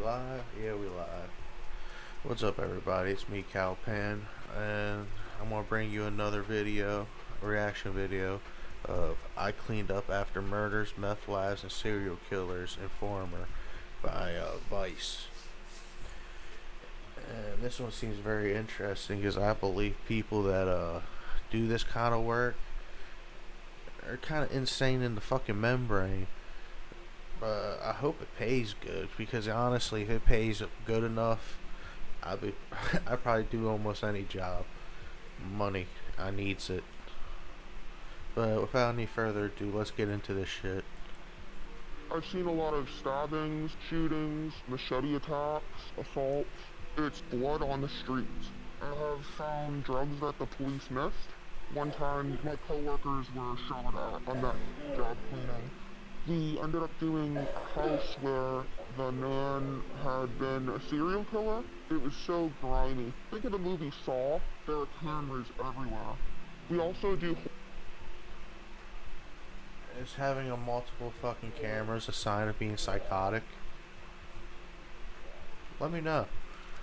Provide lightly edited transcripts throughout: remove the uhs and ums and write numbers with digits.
live? Yeah, we live. What's up, everybody? It's me, Calpan, and I'm gonna bring you another video, reaction video, of I Cleaned Up After Murders, Meth Labs, and Serial Killers Informer by Vice. And this one seems very interesting because I believe people that do this kind of work are kind of insane in the fucking membrane. But I hope it pays good, because honestly, if it pays good enough, I probably do almost any job. Money, I needs it. But without any further ado, let's get into this shit. I've seen a lot of stabbings, shootings, machete attacks, assaults. It's blood on the streets. I have found drugs that the police missed. One time, my coworkers were shot at on that job cleaning. We ended up doing a house where the man had been a serial killer. It was so grimy. Think of the movie Saw. There are cameras everywhere. We also do... Is having a multiple fucking cameras a sign of being psychotic? Let me know.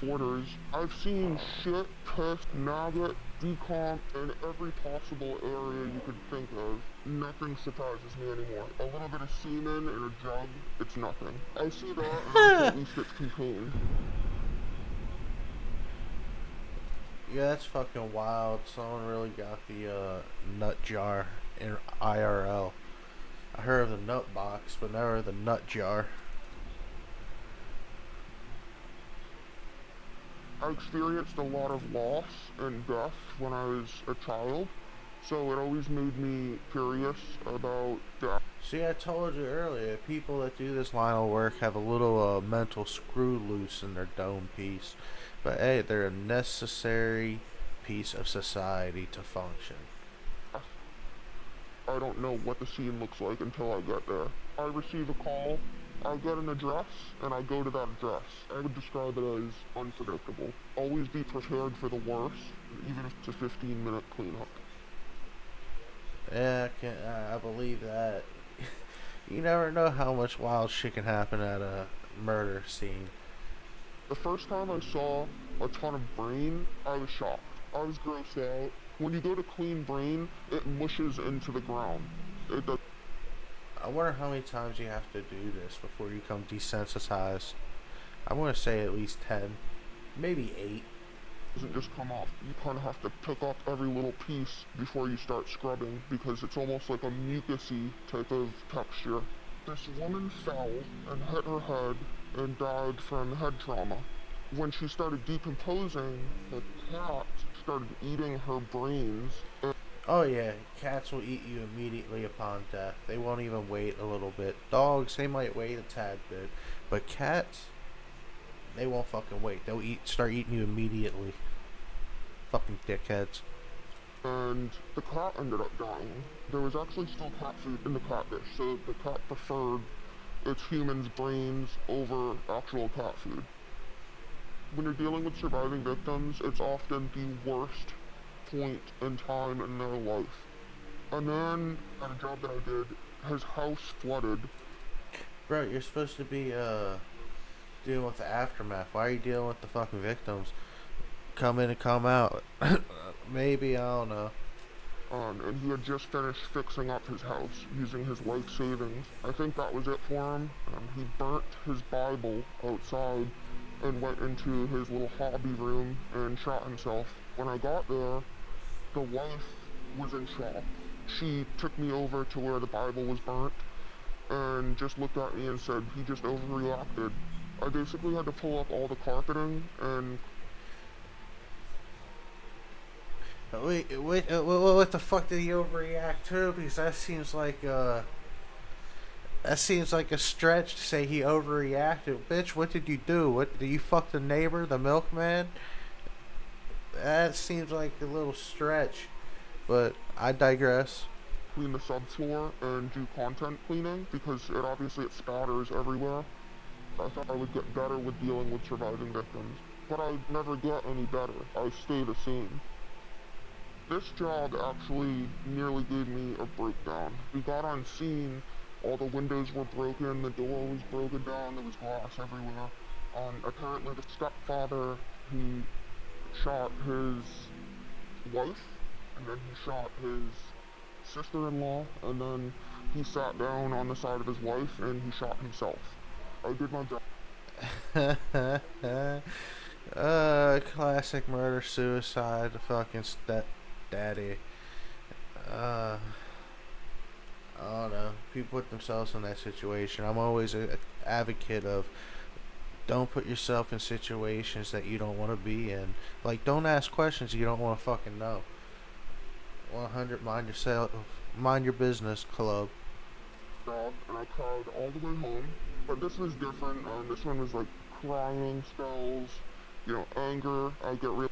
Orders. I've seen shit, piss, maggot, decomp in every possible area you could think of. Nothing surprises me anymore. A little bit of semen in a jug, it's nothing. I see that and at least it's contained. Yeah, that's fucking wild. Someone really got the nut jar in IRL. I heard of the nut box, but never the nut jar. I experienced a lot of loss and death when I was a child, so it always made me curious about death. See, I told you earlier, people that do this line of work have a little mental screw loose in their dome piece. But hey, they're a necessary piece of society to function. I don't know what the scene looks like until I get there. I receive a call, I get an address, and I go to that address. I would describe it as unpredictable. Always be prepared for the worst, even if it's a 15-minute cleanup. Yeah, I believe that. You never know how much wild shit can happen at a murder scene. The first time I saw a ton of brain, I was shocked. I was grossed out. When you go to clean brain, it mushes into the ground. It does. I wonder how many times you have to do this before you become desensitized. I want to say at least 10, maybe 8. Doesn't just come off. You kind of have to pick up every little piece before you start scrubbing, because it's almost like a mucusy type of texture. This woman fell and hit her head and died from head trauma. When she started decomposing, the cat started eating her brains. Oh yeah, cats will eat you immediately upon death. They won't even wait a little bit. Dogs, they might wait a tad bit. But cats, they won't fucking wait. They'll start eating you immediately. Fucking dickheads. And the cat ended up dying. There was actually still cat food in the cat dish, so the cat preferred its human's brains over actual cat food. When you're dealing with surviving victims, it's often the worst point in time in their life. A man at a job that I did, his house flooded. Bro, you're supposed to be dealing with the aftermath. Why are you dealing with the fucking victims? Come in and come out. Maybe, I don't know. And he had just finished fixing up his house using his life savings. I think that was it for him. He burnt his Bible outside and went into his little hobby room and shot himself. When I got there, the wife was in shock. She took me over to where the Bible was burnt and just looked at me and said he just overreacted. I basically had to pull up all the carpeting and... Wait, what the fuck did he overreact to? Because that seems like a stretch to say he overreacted. Bitch, what did you do? What did you fuck the neighbor, the milkman? That seems like a little stretch, but I digress. Clean the subfloor and do content cleaning because it spatters everywhere. I thought I would get better with dealing with surviving victims, but I never get any better. I stay the same. This job actually nearly gave me a breakdown. We got on scene, all the windows were broken, the door was broken down, there was glass everywhere. Apparently the stepfather, he shot his wife, and then he shot his sister-in-law, and then he sat down on the side of his wife and he shot himself. I did my job. Classic murder suicide, fucking step daddy. Uh, I don't know. People put themselves in that situation. I'm always a advocate of don't put yourself in situations that you don't want to be in. Like, don't ask questions you don't want to fucking know. 100 mind yourself, mind your business, club. Job, and I cried all the way home. But this was different. This one was like crying spells, anger. I get really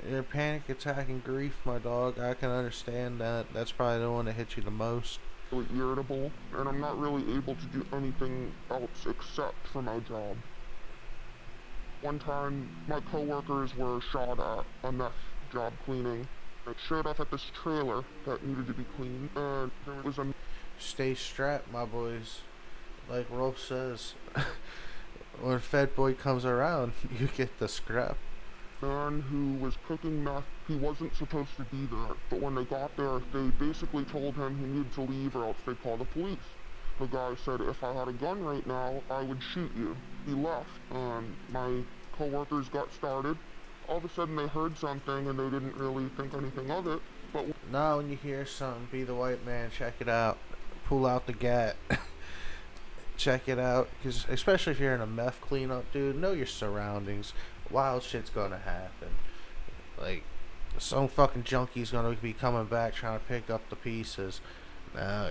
Your panic attack and grief, my dog. I can understand that. That's probably the one that hit you the most. irritable, and I'm not really able to do anything else except for my job. One time, my coworkers were shot at on that job cleaning. I showed up at this trailer that needed to be cleaned, and there was a Stay strapped, my boys. Like Rolf says, when Fed Boy comes around, you get the scrap. man who was cooking meth. He wasn't supposed to be there, but when they got there, they basically told him he needed to leave or else they'd call the police. The guy said, if I had a gun right now, I would shoot you. He left, and my coworkers got started. All of a sudden they heard something and they didn't really think anything of it, but Now when you hear something, be the white man, check it out. Pull out the gat. Check it out, because especially if you're in a meth cleanup, dude, know your surroundings. Wild shit's gonna happen. Like, some fucking junkie's gonna be coming back trying to pick up the pieces. Now,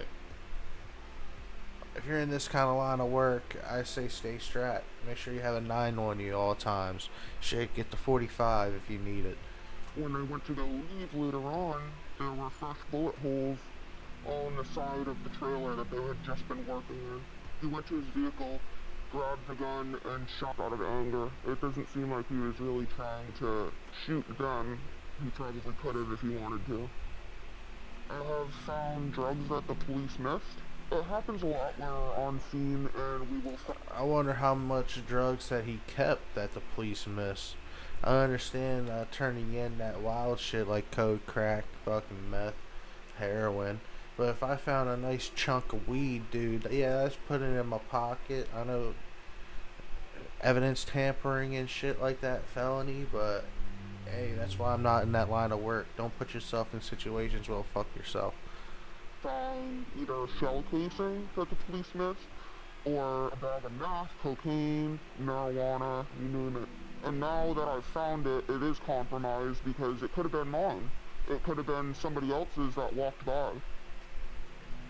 if you're in this kind of line of work, I say stay strapped. Make sure you have a 9 on you all times. Shit, get the 45 if you need it. when I went to go leave later on, there were fresh bullet holes on the side of the trailer that they had just been working in. He went to his vehicle, grabbed the gun, and shot out of anger. It doesn't seem like he was really trying to shoot them. He probably could have if he wanted to. I have found drugs that the police missed. It happens a lot when we're on scene and we will I wonder how much drugs that he kept that the police missed. I understand turning in that wild shit like coke, crack, fucking meth, heroin. But if I found a nice chunk of weed, dude, yeah, that's putting it in my pocket. I know evidence tampering and shit like that, felony, but hey, that's why I'm not in that line of work. Don't put yourself in situations where you'll fuck yourself. find either a shell casing that the police missed, or a bag of meth, cocaine, marijuana, you name it. And now that I've found it, it is compromised because it could have been mine. It could have been somebody else's that walked by.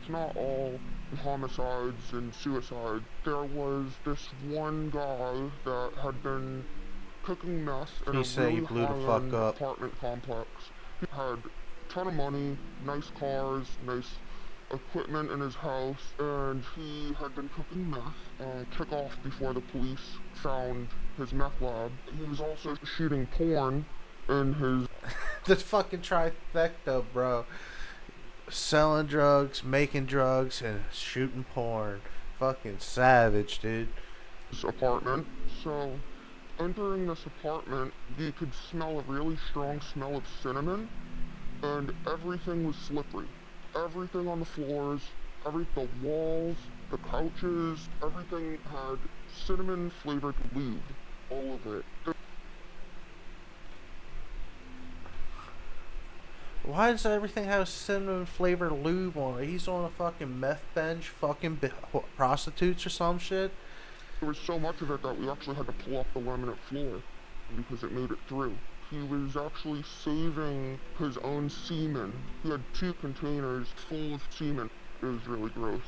It's not all homicides and suicide. There was this one guy that had been cooking meth in Please a say really you blew the fuck high-end up. apartment complex. He had a ton of money, nice cars, nice equipment in his house, and he had been cooking meth and took off before the police found his meth lab. He was also shooting porn in his This fucking trifecta, bro. Selling drugs, making drugs, and shooting porn. Fucking savage, dude. apartment. So, entering this apartment, you could smell a really strong smell of cinnamon, and everything was slippery. Everything on the floors, the walls, the couches, everything had cinnamon flavored lube all over it. Why does everything have cinnamon flavored lube on it? He's on a fucking meth bench, fucking prostitutes or some shit. There was so much of it that we actually had to pull off the laminate floor because it made it through. He was actually saving his own semen. He had 2 containers full of semen. It was really gross.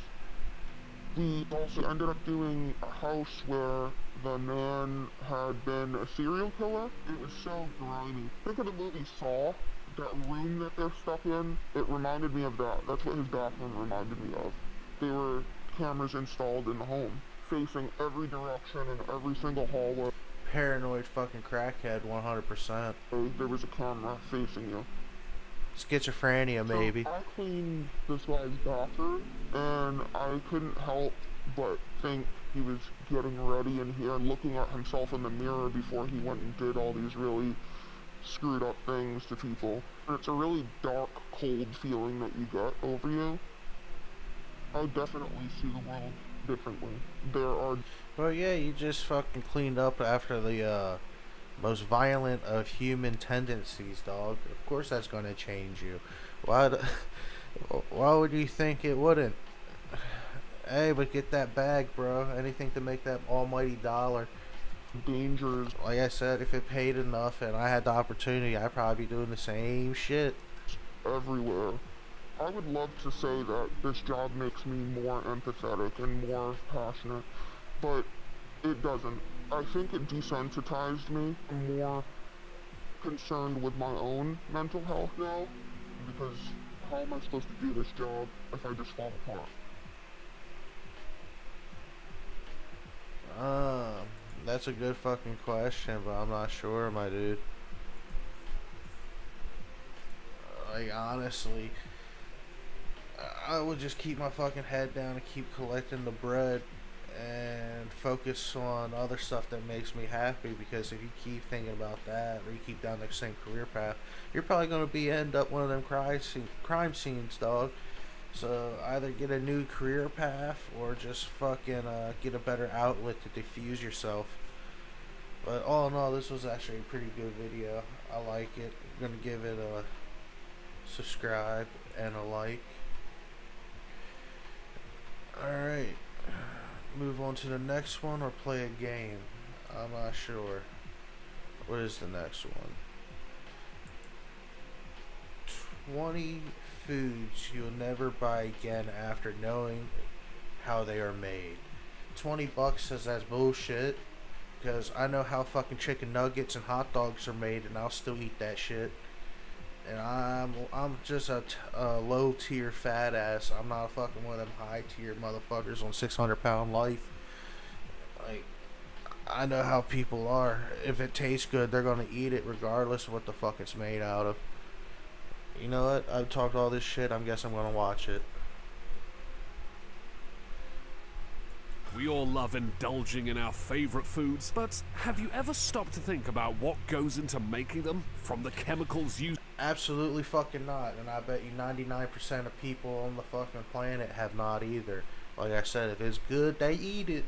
We also ended up doing a house where the man had been a serial killer. It was so grimy. Think of the movie Saw. That room that they're stuck in, it reminded me of that. That's what his bathroom reminded me of. There were cameras installed in the home, facing every direction and every single hallway. Paranoid fucking crackhead, 100%. There was a camera facing you. Schizophrenia, maybe. So I cleaned this guy's bathroom, and I couldn't help but think he was getting ready in here and looking at himself in the mirror before he went and did all these really screwed up things to people. And it's a really dark, cold feeling that you get over you. I definitely see the world differently. There are... Well, yeah, you just fucking cleaned up after the most violent of human tendencies, dog. Of course that's gonna change you. Why would you think it wouldn't? Hey, but get that bag, bro. Anything to make that almighty dollar. dangers Like I said, if it paid enough and I had the opportunity, I'd probably be doing the same shit. everywhere. I would love to say that this job makes me more empathetic and more passionate, but it doesn't. I think it desensitized me. I'm more concerned with my own mental health now, because how am I supposed to do this job if I just fall apart? That's a good fucking question, but I'm not sure, my dude. Like, honestly, I would just keep my fucking head down and keep collecting the bread and focus on other stuff that makes me happy, because if you keep thinking about that or you keep down the same career path, you're probably going to end up one of them crime scenes, dog. So either get a new career path or just fucking get a better outlet to diffuse yourself. But all in all, this was actually a pretty good video. I like it. I'm gonna give it a subscribe and a like. Alright, move on to the next one or play a game. I'm not sure. What is the next one? 20 foods you'll never buy again after knowing how they are made. $20 says that's bullshit, because I know how fucking chicken nuggets and hot dogs are made, and I'll still eat that shit. And I'm just a low tier fat ass. I'm not fucking one of them high tier motherfuckers on 600-pound life. Like, I know how people are. If it tastes good, they're gonna eat it regardless of what the fuck it's made out of. You know what? I've talked all this shit. I guess I'm gonna watch it. We all love indulging in our favorite foods, but have you ever stopped to think about what goes into making them? From the chemicals used... Absolutely fucking not. And I bet you 99% of people on the fucking planet have not either. Like I said, if it's good, they eat it.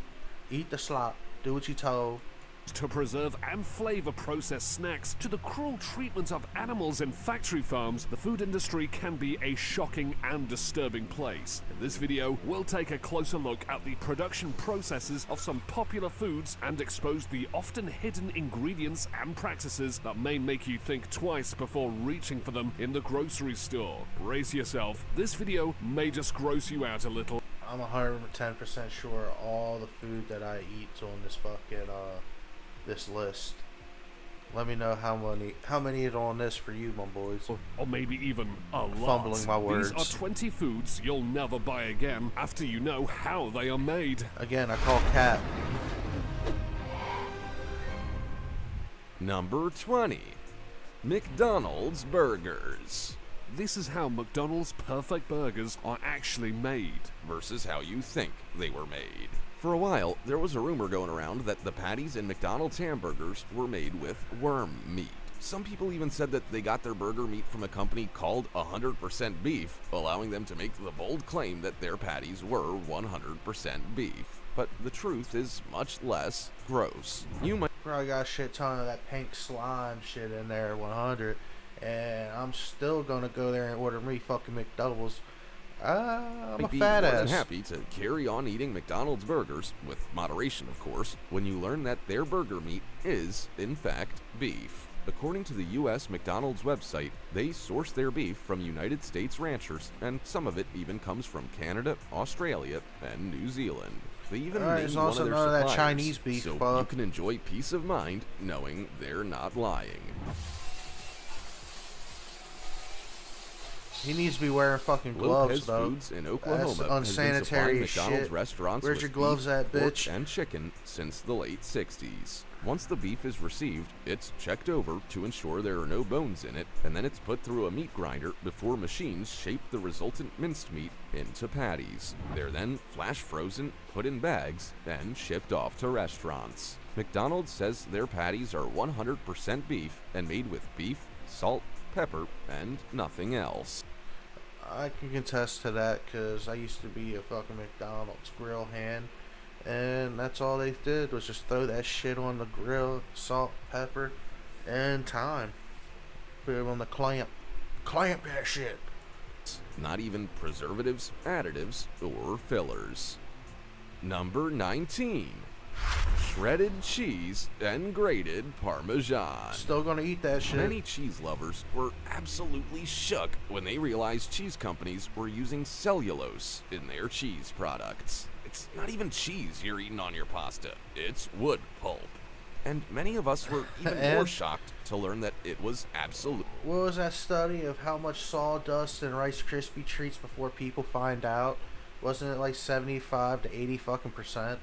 Eat the slop. Do what you told. To preserve and flavor processed snacks, to the cruel treatment of animals in factory farms, the food industry can be a shocking and disturbing place. In this video, we'll take a closer look at the production processes of some popular foods and expose the often hidden ingredients and practices that may make you think twice before reaching for them in the grocery store. Brace yourself, this video may just gross you out a little. I'm 110% sure all the food that I eat's on this fucking this list. Let me know how many is on this for you, my boys. Or maybe even a lot. Fumbling my words. These are 20 foods you'll never buy again after you know how they are made. Again, I call cat. Number 20. McDonald's burgers. This is how McDonald's perfect burgers are actually made. Versus how you think they were made. For a while, there was a rumor going around that the patties in McDonald's hamburgers were made with worm meat. Some people even said that they got their burger meat from a company called 100% Beef, allowing them to make the bold claim that their patties were 100% beef. But the truth is much less gross. You might Probably got a shit ton of that pink slime shit in there, 100, and I'm still gonna go there and order me fucking McDoubles. I'm a be fat more than ass. happy to carry on eating McDonald's burgers, with moderation of course, when you learn that their burger meat is, in fact, beef. According to the US McDonald's website, they source their beef from United States ranchers, and some of it even comes from Canada, Australia, and New Zealand. They even Alright, named there's one also of their none of that suppliers, Chinese beef, so fuck. you can enjoy peace of mind knowing they're not lying. He needs to be wearing fucking Lopez gloves, though. Foods in Oklahoma That's has been unsanitary supplying as McDonald's shit. restaurants Where's with your gloves beef, at, pork, bitch? and chicken since the late 60s. Once the beef is received, it's checked over to ensure there are no bones in it, and then it's put through a meat grinder before machines shape the resultant minced meat into patties. They're then flash frozen, put in bags, and shipped off to restaurants. McDonald's says their patties are 100% beef and made with beef, salt, pepper, and nothing else. I can contest to that because I used to be a fucking McDonald's grill hand, and that's all they did was just throw that shit on the grill, salt, pepper, and thyme. Put it on the clamp. Clamp that shit. Not even preservatives, additives, or fillers. Number 19. Shredded cheese and grated Parmesan. Still gonna eat that shit. Many cheese lovers were absolutely shook when they realized cheese companies were using cellulose in their cheese products. It's not even cheese you're eating on your pasta, it's wood pulp. And many of us were even more shocked to learn that it was absolute. What was that study of how much sawdust and Rice Krispie treats before people find out? Wasn't it like 75 to 80 fucking %?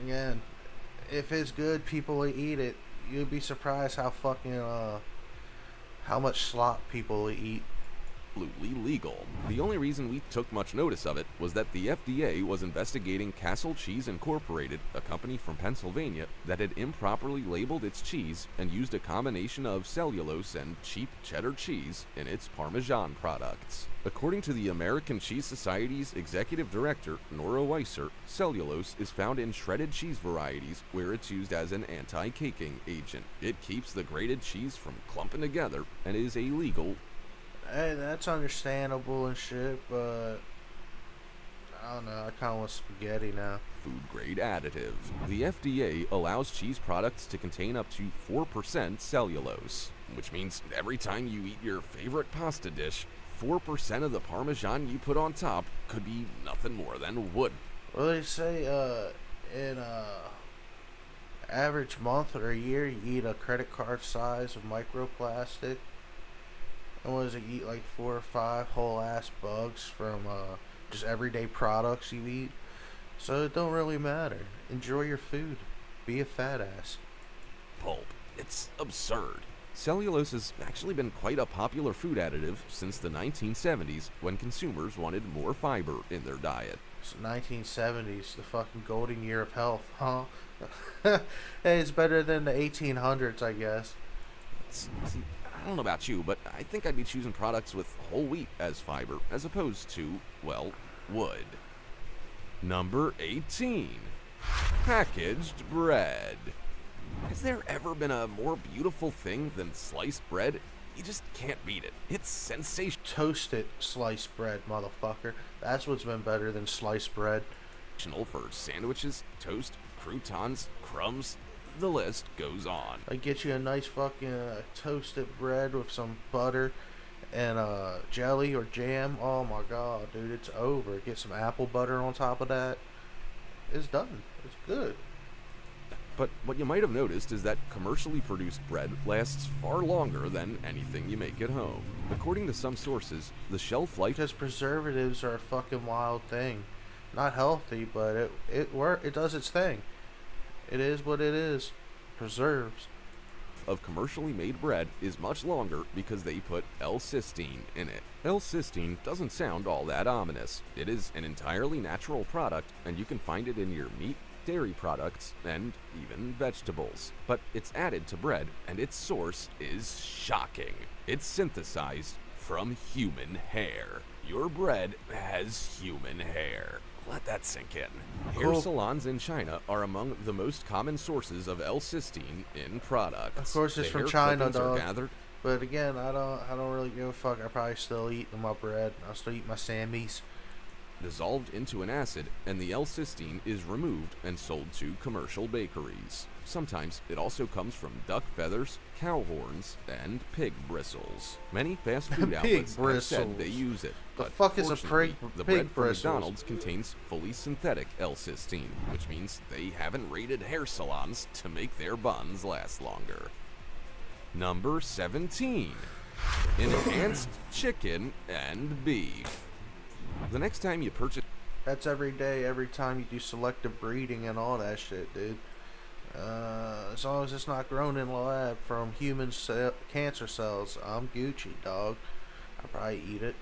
Again, if it's good, people will eat it. You'd be surprised how fucking how much slop people will eat. Absolutely legal. The only reason we took much notice of it was that the FDA was investigating Castle Cheese Incorporated, a company from Pennsylvania that had improperly labeled its cheese and used a combination of cellulose and cheap cheddar cheese in its Parmesan products. According to the American Cheese Society's executive director, Nora Weiser, cellulose is found in shredded cheese varieties where it's used as an anti-caking agent. It keeps the grated cheese from clumping together and is a legal. Hey, that's understandable and shit, but I don't know. I kind of want spaghetti now. Food grade additive. The FDA allows cheese products to contain up to 4% cellulose, which means every time you eat your favorite pasta dish, 4% of the Parmesan you put on top could be nothing more than wood. Well, they say in average month or a year, you eat a credit card size of microplastic. And what does it eat, like 4 or 5 whole ass bugs from just everyday products you eat? So it don't really matter. Enjoy your food. Be a fat ass. Pulp. It's absurd. Cellulose has actually been quite a popular food additive since the 1970s when consumers wanted more fiber in their diet. It's 1970s, the fucking golden year of health, huh? Hey, it's better than the 1800s, I guess. See, I don't know about you, but I think I'd be choosing products with whole wheat as fiber as opposed to, well, wood. Number 18. Packaged bread. Has there ever been a more beautiful thing than sliced bread? You just can't beat it. It's sensational. Toasted sliced bread, motherfucker. That's what's been better than sliced bread. For sandwiches, toast, croutons, crumbs, the list goes on. Like, get you a nice fucking toasted bread with some butter and jelly or jam. Oh my god, dude, it's over. Get some apple butter on top of that. It's done. It's good. But what you might have noticed is that commercially produced bread lasts far longer than anything you make at home. According to some sources, the shelf life Because preservatives are a fucking wild thing. Not healthy, but it does its thing. It is what it is. Preserves. of commercially made bread is much longer because they put L-cysteine in it. L-cysteine doesn't sound all that ominous. It is an entirely natural product, and you can find it in your meat, dairy products, and even vegetables. But it's added to bread, and its source is shocking. It's synthesized from human hair. Your bread has human hair. Let that sink in. Hair Cool. salons in China are among the most common sources of L-cysteine in products. Of course, it's The from hair China, clippings are dog. gathered But again, I don't really give a fuck. I probably still eat my bread. I'll still eat my Sammys. dissolved into an acid, and the L-cysteine is removed and sold to commercial bakeries. Sometimes it also comes from duck feathers, cow horns, and pig bristles. Many fast food Pig outlets have said bristles. they use it. The but fuck is a fortunately, pig the bread from bristles? McDonald's contains fully synthetic L-cysteine, which means they haven't raided hair salons to make their buns last longer. Number 17. Enhanced chicken and beef. The next time you purchase That's every day, every time you do selective breeding and all that shit, dude. As long as it's not grown in the lab from human cancer cells, I'm Gucci, dog. I'd probably eat it.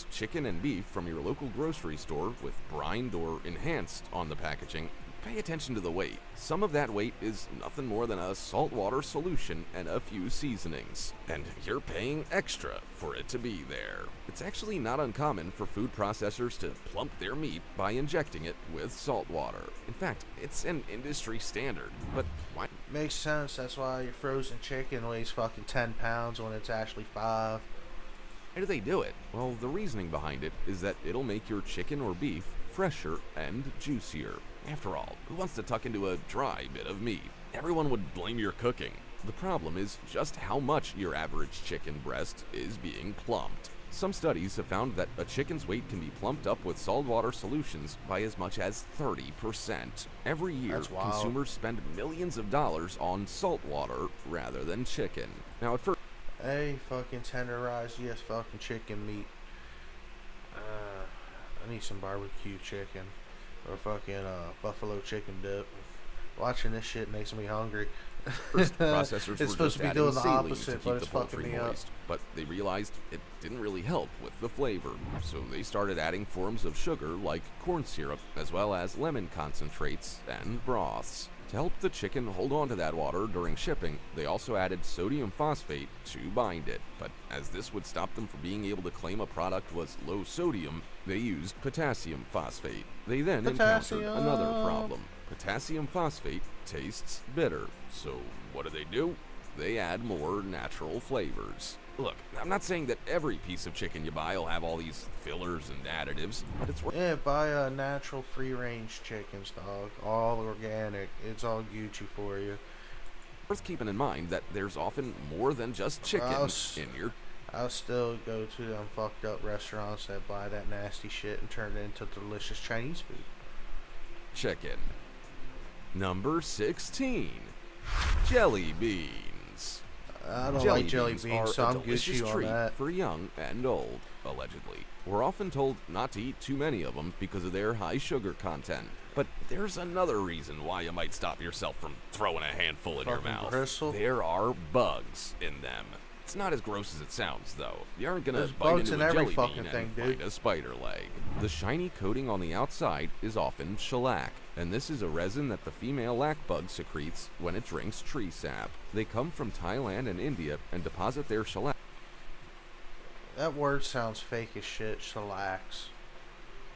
chicken and beef from your local grocery store with brined or enhanced on the packaging, pay attention to the weight. Some of that weight is nothing more than a saltwater solution and a few seasonings, and you're paying extra for it to be there. It's actually not uncommon for food processors to plump their meat by injecting it with salt water. In fact, it's an industry standard, but why? Makes sense. That's why your frozen chicken weighs fucking 10 pounds when it's actually 5. Why do they do it? Well, the reasoning behind it is that it'll make your chicken or beef fresher and juicier. After all, who wants to tuck into a dry bit of meat? Everyone would blame your cooking. The problem is just how much your average chicken breast is being plumped. Some studies have found that a chicken's weight can be plumped up with saltwater solutions by as much as 30%. Every year, That's wild. consumers spend millions of dollars on salt water rather than chicken. Now, at first, Hey, fucking tenderized, yes, fucking chicken meat. I need some barbecue chicken. Or fucking buffalo chicken dip. Watching this shit makes me hungry. first, processors were It's supposed just to be adding doing the saline opposite, to keep but the it's fucking poultry me up. moist, but they realized it didn't really help with the flavor, so they started adding forms of sugar like corn syrup, as well as lemon concentrates and broths. To help the chicken hold on to that water during shipping, they also added sodium phosphate to bind it, but as this would stop them from being able to claim a product was low sodium, they used potassium phosphate. They then encountered another problem. Potassium phosphate tastes bitter, so what do? They add more natural flavors. Look, I'm not saying that every piece of chicken you buy will have all these fillers and additives, but it's worth Yeah, buy natural free-range chickens, dog. All organic. It's all Gucci for you. keeping in mind that there's often more than just chicken in your I'll still go to them fucked up restaurants that buy that nasty shit and turn it into delicious Chinese food. chicken. Number 16. Jelly beans. I don't like jelly are beans, so a I'm delicious Gucci on treat that. for young and old, allegedly. We're often told not to eat too many of them because of their high sugar content. But there's another reason why you might stop yourself from throwing a handful in your Fucking mouth. bristle? There are bugs in them. It's not as gross as it sounds, though. You aren't gonna There's bite bugs into in a every jelly fucking bean thing, and dude. find a spider leg. The shiny coating on the outside is often shellac, and this is a resin that the female lac bug secretes when it drinks tree sap. They come from Thailand and India and deposit their shellac That word sounds fake as shit, shellacs.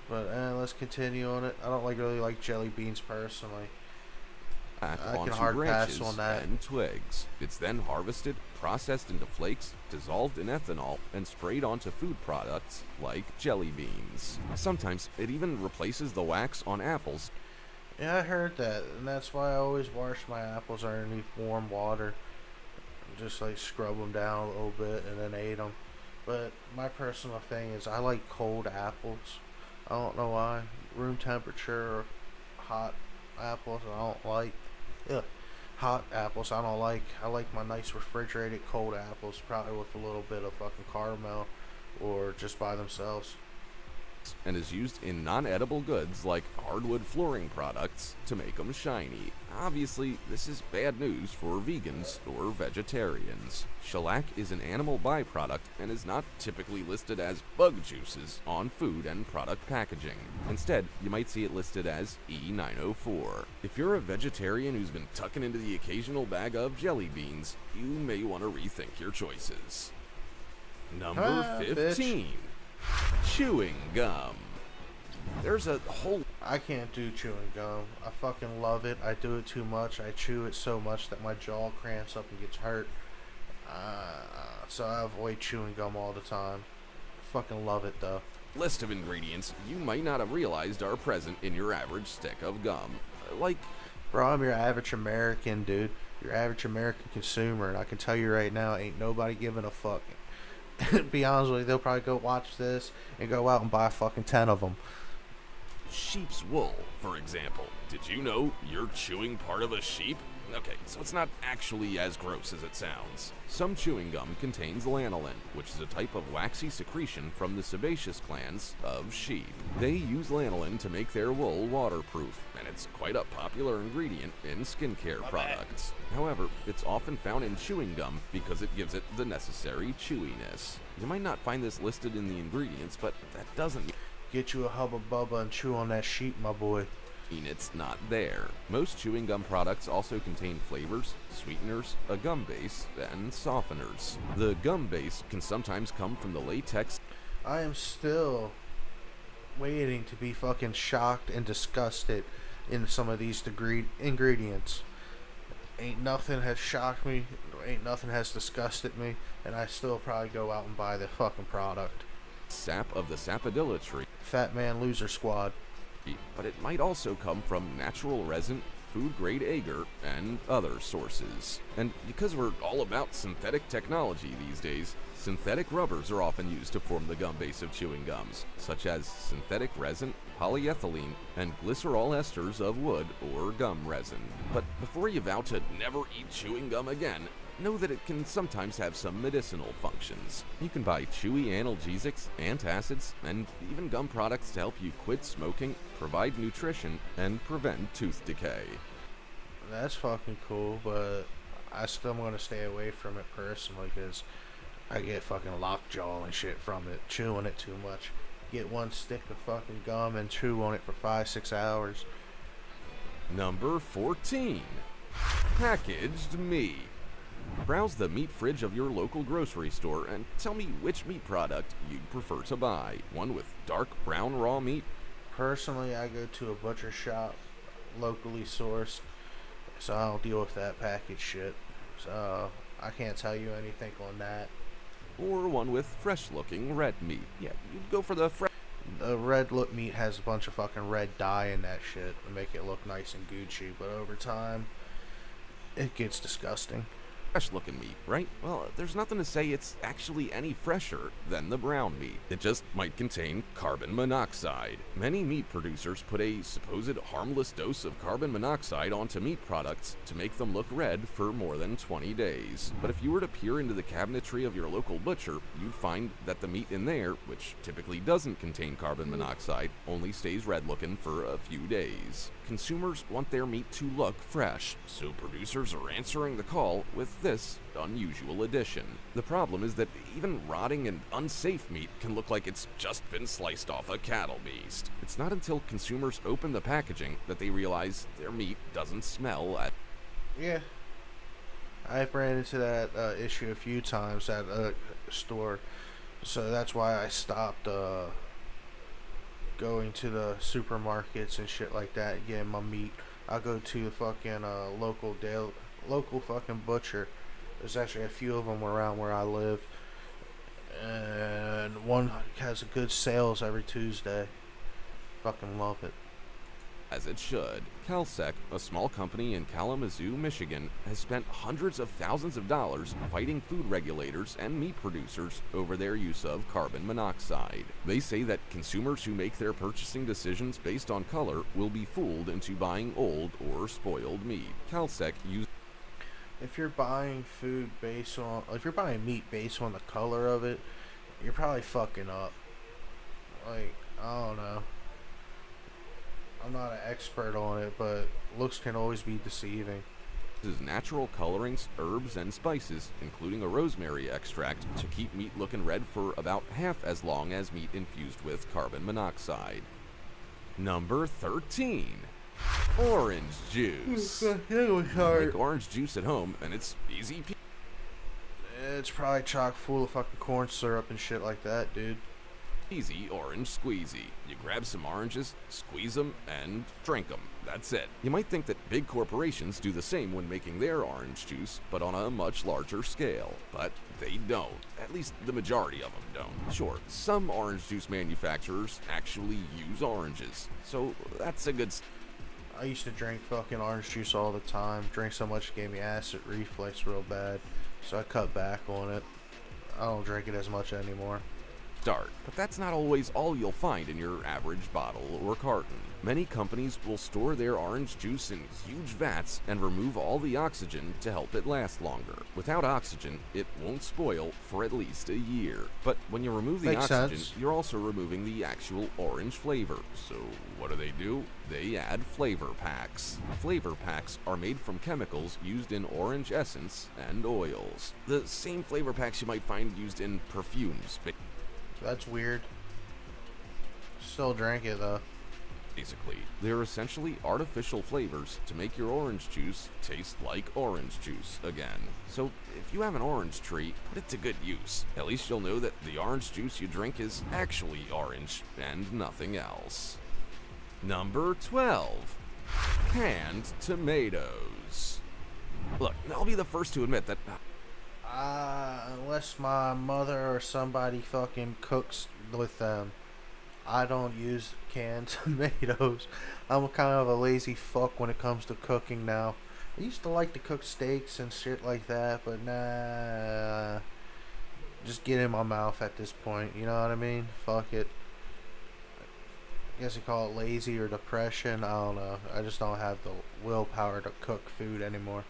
But let's continue on it. I don't really like jelly beans personally. I can onto hard pass branches on that. and twigs. It's then harvested, processed into flakes, dissolved in ethanol, and sprayed onto food products like jelly beans. Sometimes it even replaces the wax on apples. Yeah, I heard that, and that's why I always wash my apples underneath warm water. Just like scrub them down a little bit and then ate them. But my personal thing is I like cold apples. I don't know why. Room temperature or hot apples I don't like. Ugh. Hot apples I don't like. I like my nice refrigerated cold apples, probably with a little bit of fucking caramel or just by themselves. And is used in non-edible goods like hardwood flooring products to make them shiny. Obviously, this is bad news for vegans or vegetarians. Shellac is an animal byproduct and is not typically listed as bug juices on food and product packaging. Instead, you might see it listed as E904. If you're a vegetarian who's been tucking into the occasional bag of jelly beans, you may want to rethink your choices. Number 15. Chewing gum. There's a whole I can't do chewing gum. I fucking love it. I do it too much. I chew it so much that my jaw cramps up and gets hurt. So I avoid chewing gum all the time. Fucking love it though. list of ingredients you might not have realized are present in your average stick of gum. Like, Bro, I'm your average American, dude. Your average American consumer, and I can tell you right now, ain't nobody giving a fuck. Be honest with you, they'll probably go watch this and go out and buy fucking 10 of them. sheep's wool, for example. Did you know you're chewing part of a sheep? Okay, so it's not actually as gross as it sounds. Some chewing gum contains lanolin, which is a type of waxy secretion from the sebaceous glands of sheep. They use lanolin to make their wool waterproof, and it's quite a popular ingredient in skincare products. However, it's often found in chewing gum because it gives it the necessary chewiness. You might not find this listed in the ingredients, but that doesn't Get you a Hubba Bubba and chew on that sheep, my boy. mean it's not there. Most chewing gum products also contain flavors, sweeteners, a gum base, and softeners. The gum base can sometimes come from the latex. I am still waiting to be fucking shocked and disgusted in some of these ingredients. Ain't nothing has shocked me, ain't nothing has disgusted me, and I still probably go out and buy the fucking product. Sap of the sapodilla tree, Fat Man Loser Squad. but it might also come from natural resin, food-grade agar, and other sources. And because we're all about synthetic technology these days, synthetic rubbers are often used to form the gum base of chewing gums, such as synthetic resin, polyethylene, and glycerol esters of wood or gum resin. But before you vow to never eat chewing gum again, know that it can sometimes have some medicinal functions. You can buy chewy analgesics, antacids, and even gum products to help you quit smoking, provide nutrition, and prevent tooth decay. That's fucking cool, but I still am gonna stay away from it personally because I get fucking lockjaw and shit from it, chewing it too much. Get one stick of fucking gum and chew on it for 5-6 hours. Number 14. Packaged meat. Browse the meat fridge of your local grocery store and tell me which meat product you'd prefer to buy. One with dark brown raw meat? Personally, I go to a butcher shop, locally sourced, so I don't deal with that packaged shit. So I can't tell you anything on that. Or one with fresh-looking red meat? Yeah, you'd go for the fresh. The red look meat has a bunch of fucking red dye in that shit to make it look nice and Gucci, but over time, it gets disgusting. Fresh looking meat, right? Well, there's nothing to say it's actually any fresher than the brown meat. It just might contain carbon monoxide. Many meat producers put a supposed harmless dose of carbon monoxide onto meat products to make them look red for more than 20 days. But if you were to peer into the cabinetry of your local butcher, you'd find that the meat in there, which typically doesn't contain carbon monoxide, only stays red looking for a few days. Consumers want their meat to look fresh, so producers are answering the call with this unusual addition. The problem is that even rotting and unsafe meat can look like it's just been sliced off a cattle beast. It's not until consumers open the packaging that they realize their meat doesn't smell at. Yeah. I've ran into that issue a few times at a store, so that's why I stopped going to the supermarkets and shit like that and getting my meat. I'll go to the fucking local fucking butcher. There's actually a few of them around where I live, and one has a good sales every Tuesday. Fucking love it. As it should. Calsec, a small company in Kalamazoo, Michigan, has spent hundreds of thousands of dollars fighting food regulators and meat producers over their use of carbon monoxide. They say that consumers who make their purchasing decisions based on color will be fooled into buying old or spoiled meat. Calsec uses. If you're buying meat based on the color of it, you're probably fucking up. Like, I don't know. I'm not an expert on it, but looks can always be deceiving. Uses natural colorings, herbs, and spices, including a rosemary extract, to keep meat looking red for about half as long as meat infused with carbon monoxide. Number 13. Orange juice. Make orange juice at home, and it's easy. It's probably chock full of fucking corn syrup and shit like that, dude. Easy orange squeezy. You grab some oranges, squeeze them, and drink them. That's it. You might think that big corporations do the same when making their orange juice, but on a much larger scale. But they don't. At least the majority of them don't. Sure, some orange juice manufacturers actually use oranges, so that's a good. I used to drink fucking orange juice all the time. Drink so much it gave me acid reflux real bad, so I cut back on it. I don't drink it as much anymore. start, but that's not always all you'll find in your average bottle or carton. Many companies will store their orange juice in huge vats and remove all the oxygen to help it last longer. Without oxygen, it won't spoil for at least a year. But when you remove the Makes oxygen, sense. you're also removing the actual orange flavor. So what do? They add flavor packs. Flavor packs are made from chemicals used in orange essence and oils. The same flavor packs you might find used in perfumes. That's weird. Still drank it though. Basically, they're essentially artificial flavors to make your orange juice taste like orange juice again. So if you have an orange tree, put it to good use. At least you'll know that the orange juice you drink is actually orange and nothing else. Number 12. Canned tomatoes. Look, I'll be the first to admit that Unless my mother or somebody fucking cooks with them, I don't use canned tomatoes. I'm kind of a lazy fuck when it comes to cooking now. I used to like to cook steaks and shit like that, but nah. Just get in my mouth at this point, you know what I mean? Fuck it. I guess you call it lazy or depression, I don't know. I just don't have the willpower to cook food anymore.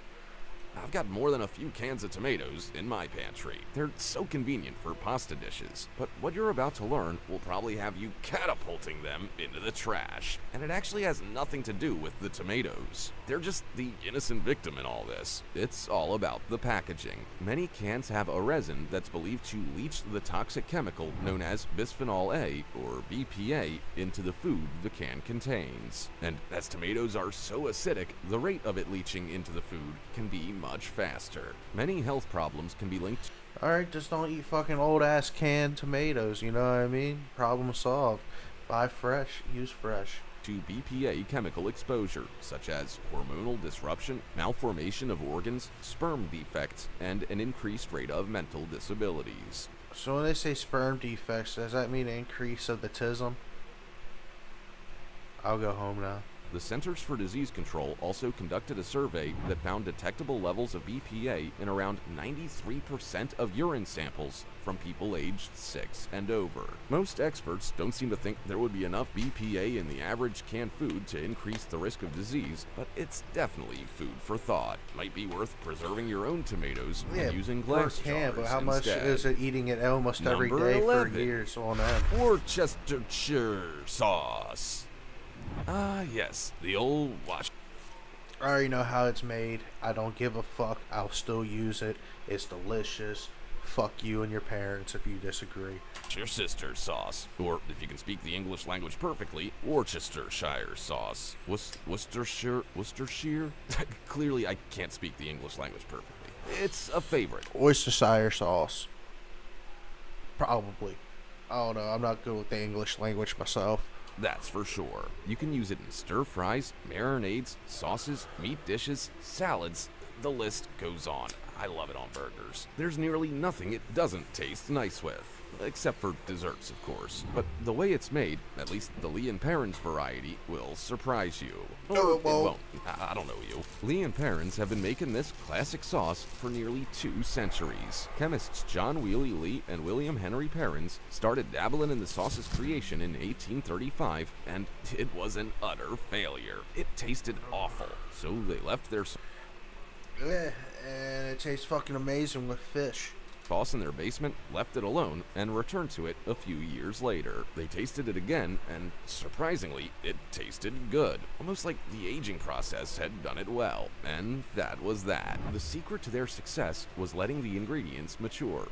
I've got more than a few cans of tomatoes in my pantry. They're so convenient for pasta dishes, but what you're about to learn will probably have you catapulting them into the trash. And it actually has nothing to do with the tomatoes. They're just the innocent victim in all this. It's all about the packaging. Many cans have a resin that's believed to leach the toxic chemical known as bisphenol A, or BPA, into the food the can contains. And as tomatoes are so acidic, the rate of it leaching into the food can be much faster. Many health problems can be linked. Alright, just don't eat fucking old ass canned tomatoes, you know what I mean? Problem solved. Buy fresh, use fresh. To BPA chemical exposure, such as hormonal disruption, malformation of organs, sperm defects, and an increased rate of mental disabilities. So when they say sperm defects, does that mean increase of the tism? I'll go home now. The Centers for Disease Control also conducted a survey that found detectable levels of BPA in around 93% of urine samples from people aged 6 and over. Most experts don't seem to think there would be enough BPA in the average canned food to increase the risk of disease, but it's definitely food for thought. Might be worth preserving your own tomatoes and using glass jars but how much instead. is it eating it almost every Number day 11. for years on end? Worcestershire sauce. Ah, yes, the old wash. I already know how it's made. I don't give a fuck. I'll still use it. It's delicious. Fuck you and your parents if you disagree. Your sister's sauce, or if you can speak the English language perfectly, Worcestershire sauce. Worcestershire? Clearly, I can't speak the English language perfectly. It's a favorite. Worcestershire sauce. Probably. I don't know. I'm not good with the English language myself. That's for sure. You can use it in stir fries, marinades, sauces, meat dishes, salads. The list goes on. I love it on burgers. There's nearly nothing it doesn't taste nice with. Except for desserts, of course. But the way it's made, at least the Lee and Perrins variety, will surprise you. No, it won't. I don't know you. Lee and Perrins have been making this classic sauce for nearly 2 centuries. Chemists John Wheely Lee and William Henry Perrins started dabbling in the sauce's creation in 1835, and it was an utter failure. It tasted awful, so they left their Yeah, and it tastes fucking amazing with fish. sauce in their basement, left it alone, and returned to it a few years later. They tasted it again, and surprisingly, it tasted good. Almost like the aging process had done it well. And that was that. The secret to their success was letting the ingredients mature,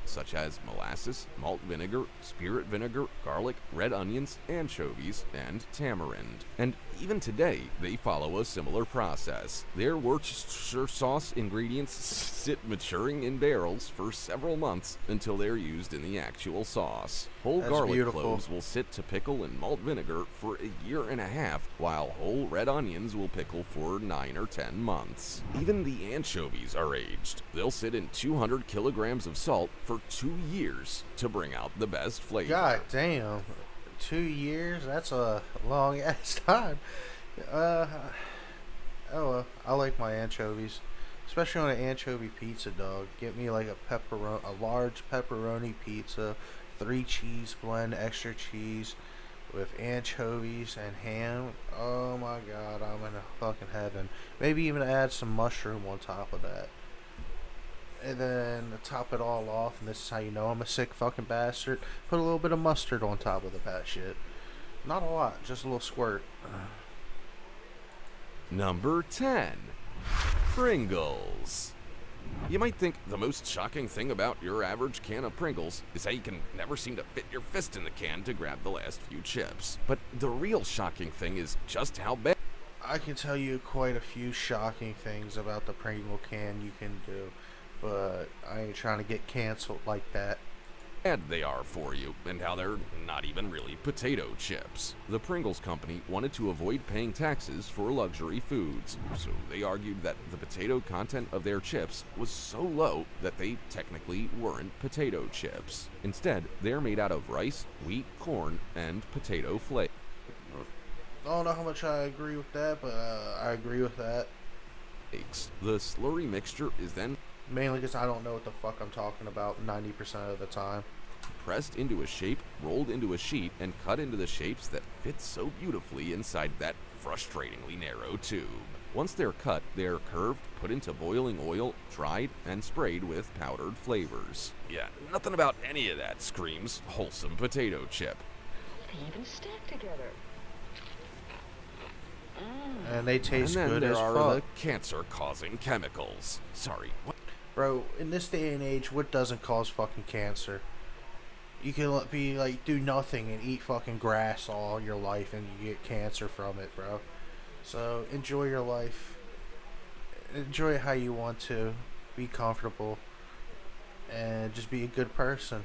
such as molasses, malt vinegar, spirit vinegar, garlic, red onions, anchovies, and tamarind. And even today, they follow a similar process. Their Worcestershire sauce ingredients sit maturing in barrels for several months until they're used in the actual sauce. Whole That's garlic beautiful. cloves will sit to pickle in malt vinegar for a year and a half, while whole red onions will pickle for 9 or 10 months. Even the anchovies are aged. They'll sit in 200 kilograms of salt for 2 years to bring out the best flavor. God damn. 2 years? That's a long ass time. Oh well, I like my anchovies. especially on an anchovy pizza, dog. Get me like a large pepperoni pizza, 3 cheese blend, extra cheese, with anchovies and ham. Oh my god, I'm in fucking heaven. Maybe even add some mushroom on top of that. And then to top it all off, and this is how you know I'm a sick fucking bastard, put a little bit of mustard on top of the bat shit. Not a lot, just a little squirt. Number 10. Pringles. You might think the most shocking thing about your average can of Pringles is how you can never seem to fit your fist in the can to grab the last few chips. But the real shocking thing is just how bad I can tell you quite a few shocking things about the Pringle can you can do, but I ain't trying to get canceled like that. they are for you, and how they're not even really potato chips. The Pringles company wanted to avoid paying taxes for luxury foods, so they argued that the potato content of their chips was so low that they technically weren't potato chips. Instead, they're made out of rice, wheat, corn, and potato flakes. I don't know how much I agree with that, but I agree with that. The slurry mixture is then Mainly because I don't know what the fuck I'm talking about 90% of the time. pressed into a shape, rolled into a sheet, and cut into the shapes that fit so beautifully inside that frustratingly narrow tube. Once they're cut, they're curved, put into boiling oil, dried, and sprayed with powdered flavors. Yeah, nothing about any of that screams wholesome potato chip. They even stack together. And they taste And then good there as are fuck. the cancer-causing chemicals. Sorry, what? Bro, in this day and age, what doesn't cause fucking cancer? You can be like, do nothing and eat fucking grass all your life and you get cancer from it, bro. So enjoy your life. Enjoy it how you want to. Be comfortable. And just be a good person.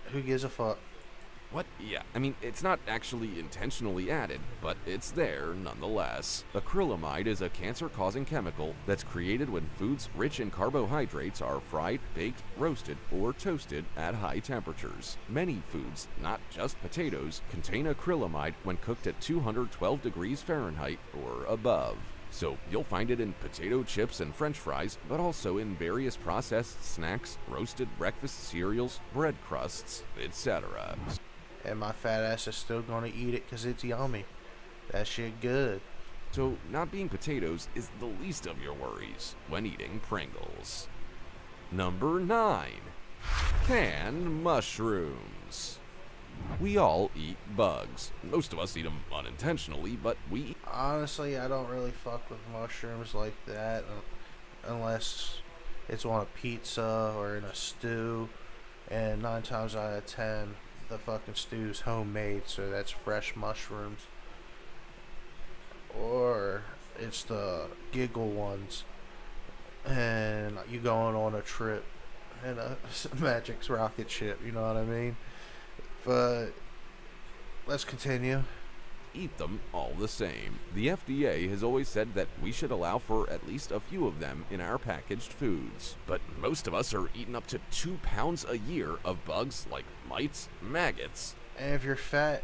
Who gives a fuck? What? Yeah, I mean, it's not actually intentionally added, but it's there nonetheless. Acrylamide is a cancer-causing chemical that's created when foods rich in carbohydrates are fried, baked, roasted, or toasted at high temperatures. Many foods, not just potatoes, contain acrylamide when cooked at 212 degrees Fahrenheit or above. So you'll find it in potato chips and french fries, but also in various processed snacks, roasted breakfast cereals, bread crusts, etc. And my fat ass is still gonna eat it because it's yummy. That shit good. So not being potatoes is the least of your worries when eating Pringles. Number 9. Canned mushrooms. We all eat bugs. Most of us eat them unintentionally, but we Honestly, I don't really fuck with mushrooms like that unless it's on a pizza or in a stew. And 9 times out of 10, the fucking stew's homemade, so that's fresh mushrooms. Or it's the giggle ones, and you going on a trip in a Magic's rocket ship, you know what I mean? But let's continue. eat them all the same. The FDA has always said that we should allow for at least a few of them in our packaged foods. But most of us are eating up to 2 pounds a year of bugs like mites, maggots. And if you're fat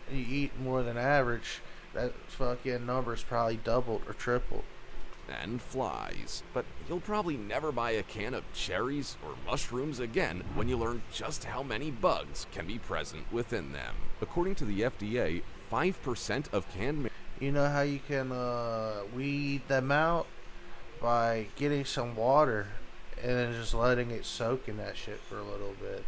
and you eat more than average, that fucking number's probably doubled or tripled. And flies. But you'll probably never buy a can of cherries or mushrooms again when you learn just how many bugs can be present within them. According to the FDA, 5% of canned You know how you can weed them out? By getting some water and then just letting it soak in that shit for a little bit.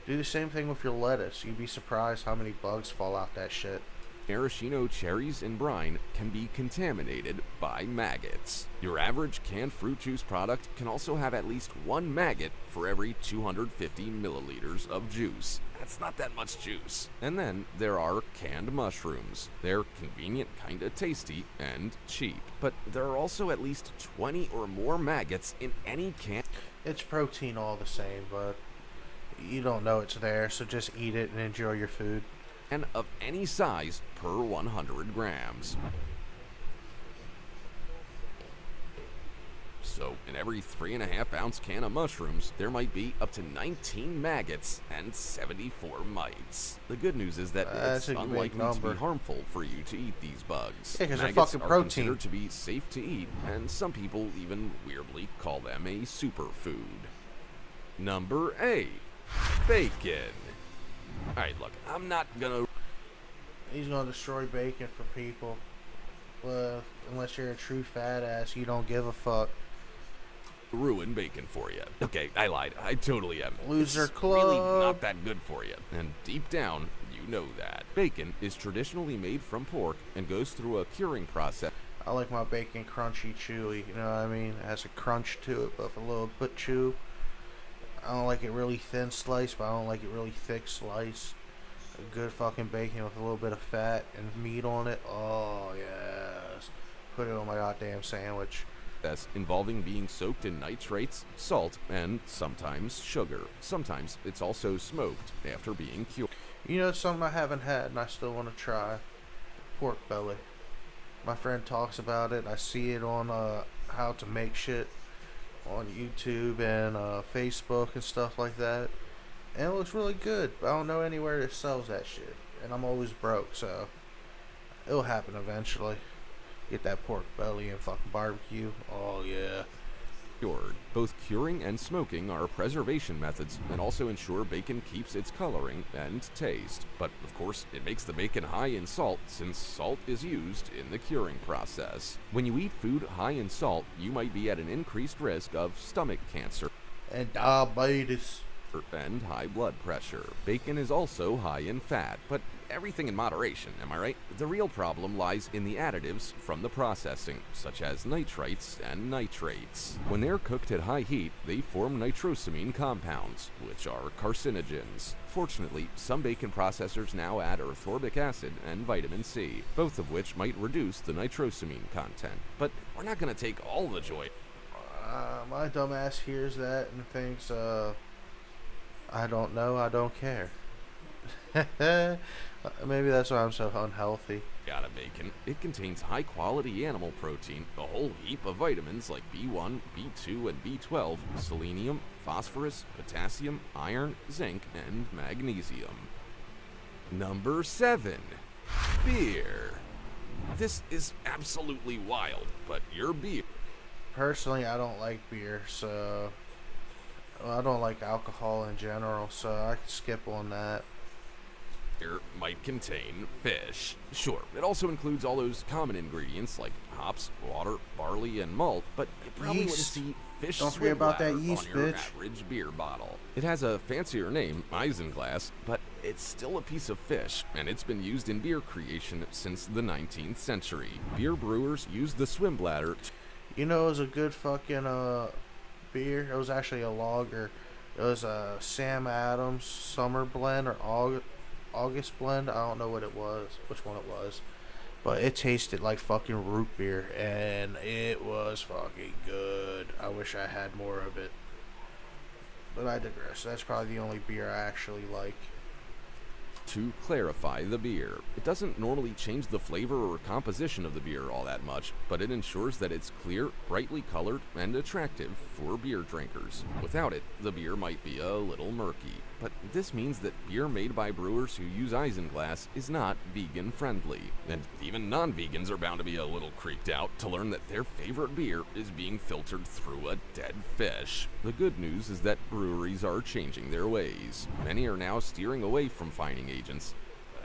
Do the same thing with your lettuce. You'd be surprised how many bugs fall out that shit. maraschino cherries in brine can be contaminated by maggots. Your average canned fruit juice product can also have at least 1 maggot for every 250 milliliters of juice. That's not that much juice. And then there are canned mushrooms. They're convenient, kinda tasty, and cheap. But there are also at least 20 or more maggots in any can. It's protein all the same, but you don't know it's there, so just eat it and enjoy your food. And of any size per 100 grams. So in every 3.5-ounce can of mushrooms, there might be up to 19 maggots and 74 mites. The good news is that That's it's a big unlikely to number. be harmful for you to eat these bugs. Yeah, 'cause they're Maggots fucking are protein. considered to be safe to eat, and some people even weirdly call them a superfood. Number 8. Bacon. Alright, look, I'm not gonna He's gonna destroy bacon for people. Well, unless you're a true fat ass, you don't give a fuck. ruin bacon for you. Okay, I lied. I totally am. Loser It's club. really not that good for you. And deep down, you know that. Bacon is traditionally made from pork and goes through a curing process. I like my bacon crunchy, chewy. You know what I mean? It has a crunch to it, but a little bit chew. I don't like it really thin sliced, but I don't like it really thick sliced. A good fucking bacon with a little bit of fat and meat on it. Oh yes. Put it on my goddamn sandwich. That's involving being soaked in nitrates, salt, and sometimes sugar. Sometimes it's also smoked after being cured. You know something I haven't had and I still want to try? Pork belly. My friend talks about it. I see it on how to make shit on YouTube and Facebook and stuff like that. And it looks really good. But I don't know anywhere that sells that shit. And I'm always broke, so it'll happen eventually. Get that pork belly and fucking barbecue. Oh yeah. Both curing and smoking are preservation methods and also ensure bacon keeps its coloring and taste. But of course, it makes the bacon high in salt since salt is used in the curing process. When you eat food high in salt, you might be at an increased risk of stomach cancer And diabetes. and high blood pressure. Bacon is also high in fat, but everything in moderation, am I right? The real problem lies in the additives from the processing, such as nitrites and nitrates. When they're cooked at high heat, they form nitrosamine compounds, which are carcinogens. Fortunately, some bacon processors now add erythrobic acid and vitamin C, both of which might reduce the nitrosamine content. But we're not going to take all the joy. My dumbass hears that and thinks, I don't know, I don't care. Maybe that's why I'm so unhealthy. Out of bacon. It contains high quality animal protein, a whole heap of vitamins like B1, B2, and B12, selenium, phosphorus, potassium, iron, zinc, and magnesium. Number 7. Beer. This is absolutely wild, but your beer Personally, I don't like beer, so I don't like alcohol in general, so I can skip on that. might contain fish. Sure, it also includes all those common ingredients like hops, water, barley, and malt, but you probably wouldn't Yeast. see fish Don't forget about that swim yeast, bladder on your bitch. average beer bottle. It has a fancier name, isinglass, but it's still a piece of fish, and it's been used in beer creation since the 19th century. Beer brewers use the swim bladder You know, it was a good fucking beer. It was actually a lager. It was a Sam Adams Summer Blend or August Blend. I don't know what it was, which one it was, but it tasted like fucking root beer, and it was fucking good. I wish I had more of it, but I digress. That's probably the only beer I actually like. to clarify the beer. It doesn't normally change the flavor or composition of the beer all that much, but it ensures that it's clear, brightly colored, and attractive for beer drinkers. Without it, the beer might be a little murky. But this means that beer made by brewers who use isinglass is not vegan friendly. And even non-vegans are bound to be a little creeped out to learn that their favorite beer is being filtered through a dead fish. The good news is that breweries are changing their ways. Many are now steering away from fining agents.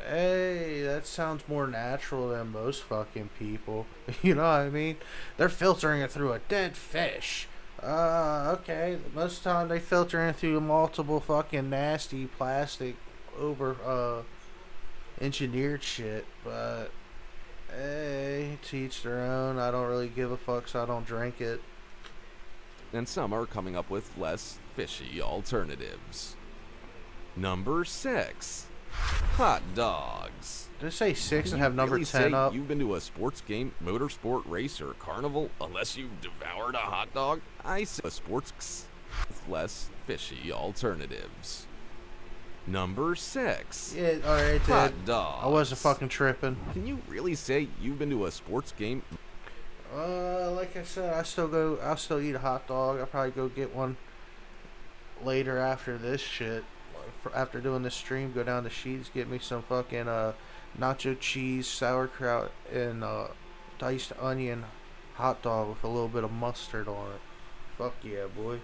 Hey, that sounds more natural than most fucking people. You know what I mean? They're filtering it through a dead fish. Okay. Most of the time they filter it through multiple fucking nasty plastic engineered shit. But hey, to each their own. I don't really give a fuck, so I don't drink it. And some are coming up with less fishy alternatives. Number 6. Hot dogs. Did I say 6 Can and you have number really 10 say up? You've been to a sports game, motorsport race, or carnival unless you've devoured a hot dog? I say a sports with less fishy alternatives. Number 6. Yeah, alright, Hot dude. dogs. I wasn't fucking tripping. Can you really say you've been to a sports game? Like I said, I'll still eat a hot dog. I'll probably go get one later after this shit. After doing this stream, go down to Sheets, get me some fucking nacho cheese, sauerkraut, and diced onion hot dog with a little bit of mustard on it. Fuck yeah, boy.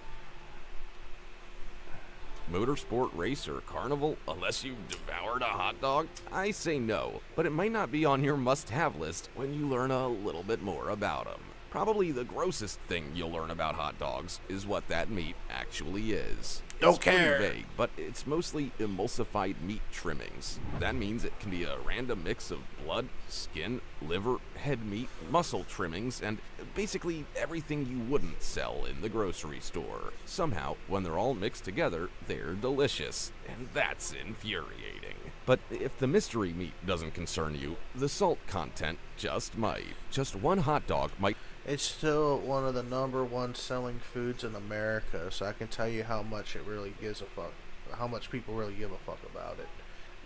Motorsport race or carnival unless you've devoured a hot dog? I say no, but it might not be on your must-have list when you learn a little bit more about them. Probably the grossest thing you'll learn about hot dogs is what that meat actually is. Don't It's pretty care. vague, but it's mostly emulsified meat trimmings. That means it can be a random mix of blood, skin, liver, head meat, muscle trimmings, and basically everything you wouldn't sell in the grocery store. Somehow, when they're all mixed together, they're delicious, and that's infuriating. But if the mystery meat doesn't concern you, the salt content just might. Just one hot dog might. It's still one of the #1 selling foods in America, so I can tell you how much it really gives a fuck. How much people really give a fuck about it.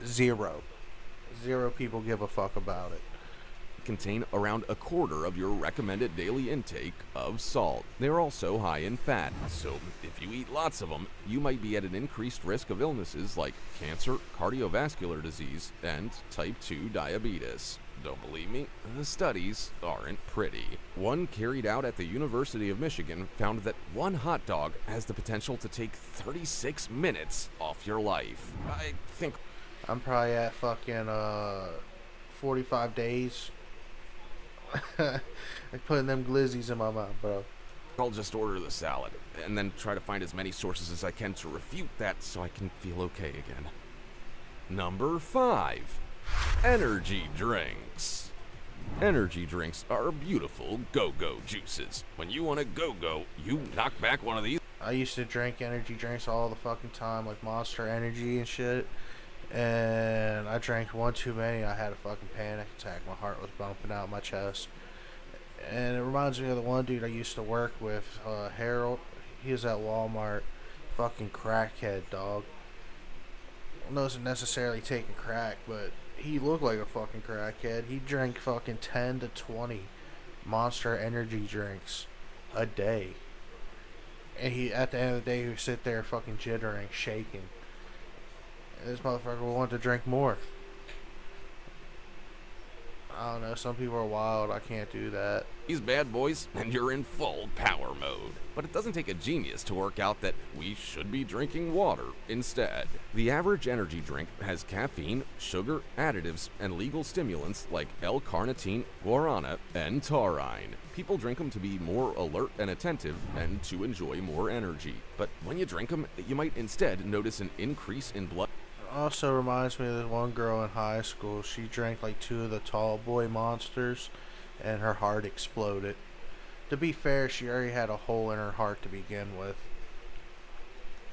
Zero people give a fuck about it. Contain around a quarter of your recommended daily intake of salt. They're also high in fat, so if you eat lots of them, you might be at an increased risk of illnesses like cancer, cardiovascular disease, and type 2 diabetes. Don't believe me? The studies aren't pretty. One carried out at the University of Michigan found that one hot dog has the potential to take 36 minutes off your life. I think I'm probably at fucking 45 days. Like putting them glizzies in my mouth, bro. I'll just order the salad and then try to find as many sources as I can to refute that so I can feel okay again. Number 5. Energy drinks. Energy drinks are beautiful go-go juices. When you want to go-go, you knock back one of these. I used to drink energy drinks all the fucking time, like Monster Energy and shit. And I drank one too many. I had a fucking panic attack. My heart was bumping out my chest. And it reminds me of the one dude I used to work with, Harold. He was at Walmart. Fucking crackhead, dog. Wasn't necessarily taking crack, but he looked like a fucking crackhead. He drank fucking 10 to 20 Monster Energy drinks a day. And he, at the end of the day, he would sit there fucking jittering, shaking. And this motherfucker wanted to drink more. I don't know, some people are wild. I can't do that. These bad boys, and you're in full power mode. But it doesn't take a genius to work out that we should be drinking water instead. The average energy drink has caffeine, sugar, additives, and legal stimulants like L-carnitine, guarana, and taurine. People drink them to be more alert and attentive and to enjoy more energy. But when you drink them, you might instead notice an increase in blood. Also reminds me of this one girl in high school. She drank like 2 of the tall boy monsters and her heart exploded. To be fair, she already had a hole in her heart to begin with.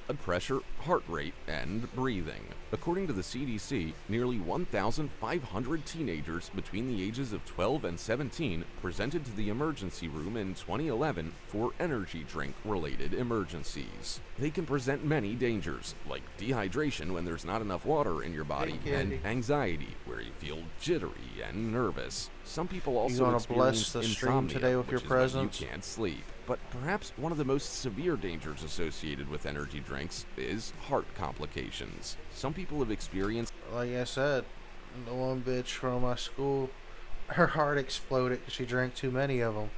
Blood pressure, heart rate, and breathing. According to the CDC, nearly 1,500 teenagers between the ages of 12 and 17 presented to the emergency room in 2011 for energy drink-related emergencies. They can present many dangers, like dehydration when there's not enough water in your body, and anxiety, where you feel jittery and nervous. Some people also gonna experience bless the stream insomnia, today with your which is when presence? you can't sleep. But perhaps one of the most severe dangers associated with energy drinks is heart complications. Some people have experienced Like I said, the one bitch from my school, her heart exploded because she drank too many of them.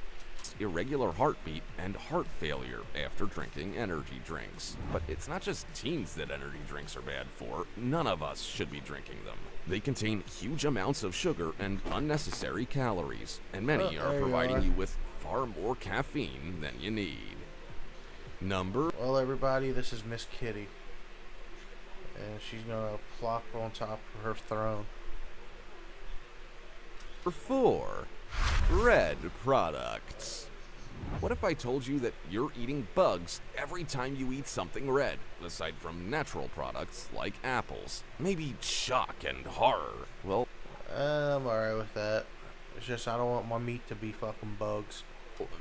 irregular heartbeat and heart failure after drinking energy drinks. But it's not just teens that energy drinks are bad for. None of us should be drinking them. They contain huge amounts of sugar and unnecessary calories, and many are there you providing are. you with far more caffeine than you need. Number Well, everybody, this is Miss Kitty. And she's gonna plop on top of her throne. 4. Red products. What if I told you that you're eating bugs every time you eat something red, aside from natural products like apples? Maybe shock and horror. Well, I'm alright with that. It's just I don't want my meat to be fucking bugs.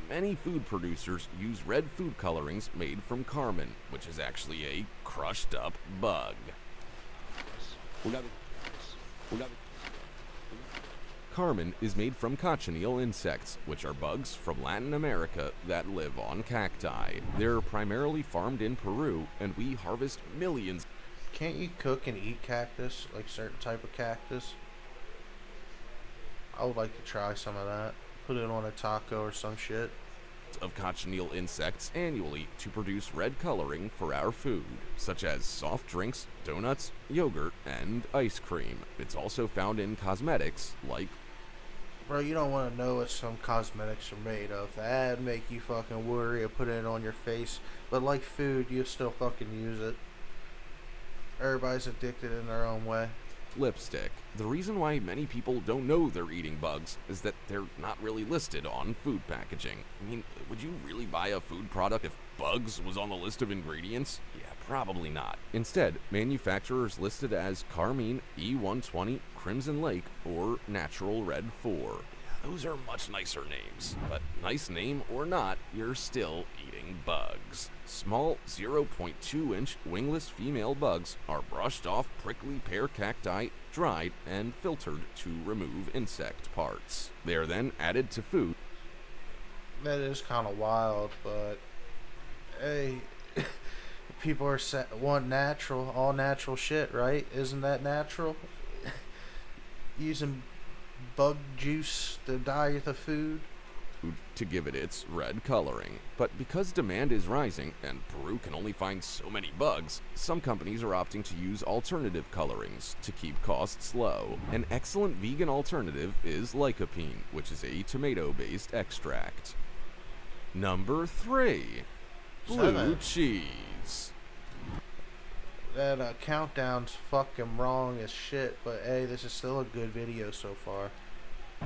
many food producers use red food colorings made from carmine, which is actually a crushed up bug. Carmine is made from cochineal insects, which are bugs from Latin America that live on cacti. They're primarily farmed in Peru, and we harvest millions. Can't you cook and eat cactus, like certain type of cactus? I would like to try some of that. Put it on a taco or some shit. Of cochineal insects annually to produce red coloring for our food, such as soft drinks, donuts, yogurt, and ice cream. It's also found in cosmetics like... Bro, you don't want to know what some cosmetics are made of. That'd make you fucking worry of putting it on your face. But like food, you still fucking use it. Everybody's addicted in their own way. lipstick. The reason why many people don't know they're eating bugs is that they're not really listed on food packaging. I mean, would you really buy a food product if bugs was on the list of ingredients? Yeah, probably not. Instead, manufacturers listed as Carmine, E120, Crimson Lake, or Natural Red 4. Those are much nicer names, but nice name or not, you're still eating bugs. Small 0.2-inch wingless female bugs are brushed off prickly pear cacti, dried, and filtered to remove insect parts. They are then added to food. That is kind of wild, but hey, people are want natural, all natural shit, right? Isn't that natural? Using bug juice to dye the food to give it its red coloring. But because demand is rising and Peru can only find so many bugs, some companies are opting to use alternative colorings to keep costs low. An excellent vegan alternative is lycopene, which is a tomato-based extract. Number 3. Blue cheese. That countdown's fucking wrong as shit, but hey, this is still a good video so far.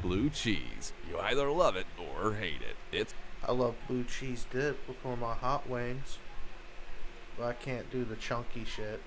Blue cheese. You either love it or hate it. I love blue cheese dip before my hot wings, but I can't do the chunky shit.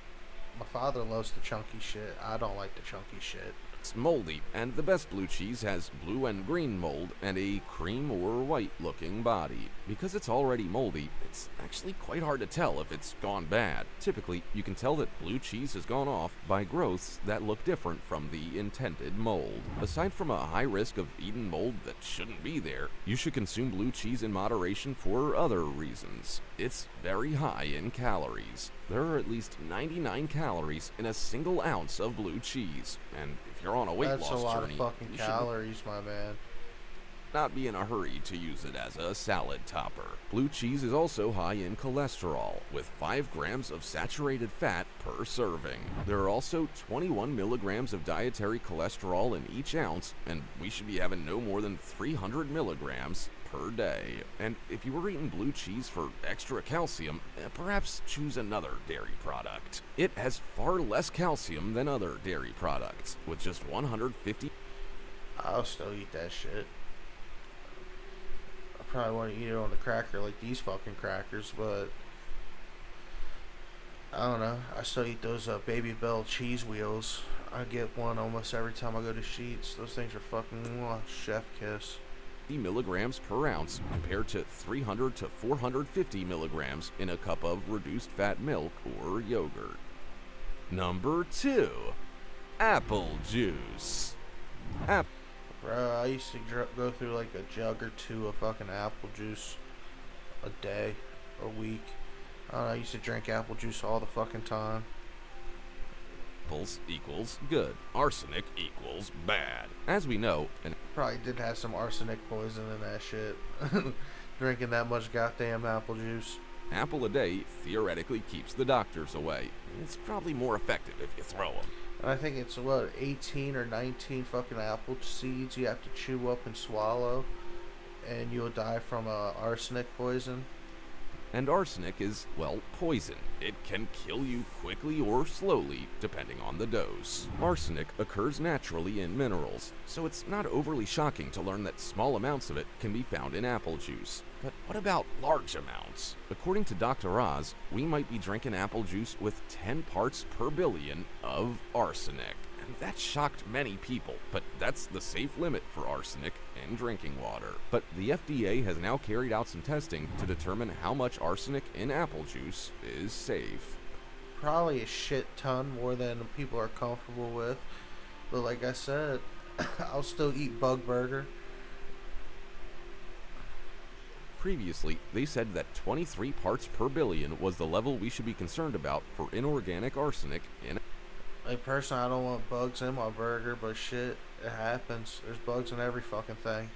My father loves the chunky shit. I don't like the chunky shit. It's moldy, and the best blue cheese has blue and green mold and a cream or white looking body. Because it's already moldy, it's actually quite hard to tell if it's gone bad. Typically, you can tell that blue cheese has gone off by growths that look different from the intended mold. Aside from a high risk of eating mold that shouldn't be there, you should consume blue cheese in moderation for other reasons. It's very high in calories. There are at least 99 calories in a single ounce of blue cheese, and if you're on a weight loss journey, that's a lot of fucking calories, my man. Not be in a hurry to use it as a salad topper. Blue cheese is also high in cholesterol, with 5 grams of saturated fat per serving. There are also 21 milligrams of dietary cholesterol in each ounce, and we should be having no more than 300 milligrams per day. And if you were eating blue cheese for extra calcium, perhaps choose another dairy product. It has far less calcium than other dairy products, with just 150. I'll still eat that shit. I probably want to eat it on the cracker like these fucking crackers, but I don't know. I still eat those Baby Bell cheese wheels. I get one almost every time I go to Sheetz. Those things are fucking chef kiss. Milligrams per ounce compared to 300 to 450 milligrams in a cup of reduced fat milk or yogurt. Number 2. Apple juice. Bro, I used to go through like a jug or two of fucking apple juice a day, a week. I don't know, I used to drink apple juice all the fucking time. Apples equals good. Arsenic equals bad. As we know, and probably did have some arsenic poison in that shit. Drinking that much goddamn apple juice. Apple a day theoretically keeps the doctors away. It's probably more effective if you throw them. I think it's, 18 or 19 fucking apple seeds you have to chew up and swallow, and you'll die from arsenic poison. And arsenic is, well, poison. It can kill you quickly or slowly, depending on the dose. Arsenic occurs naturally in minerals, so it's not overly shocking to learn that small amounts of it can be found in apple juice. But what about large amounts? According to Dr. Oz, we might be drinking apple juice with 10 parts per billion of arsenic. And that shocked many people, but that's the safe limit for arsenic in drinking water. But the FDA has now carried out some testing to determine how much arsenic in apple juice is safe. Probably a shit ton more than people are comfortable with. But like I said, I'll still eat bug burger. Previously, they said that 23 parts per billion was the level we should be concerned about for inorganic arsenic in. Like, personally, I don't want bugs in my burger, but shit, it happens. There's bugs in every fucking thing.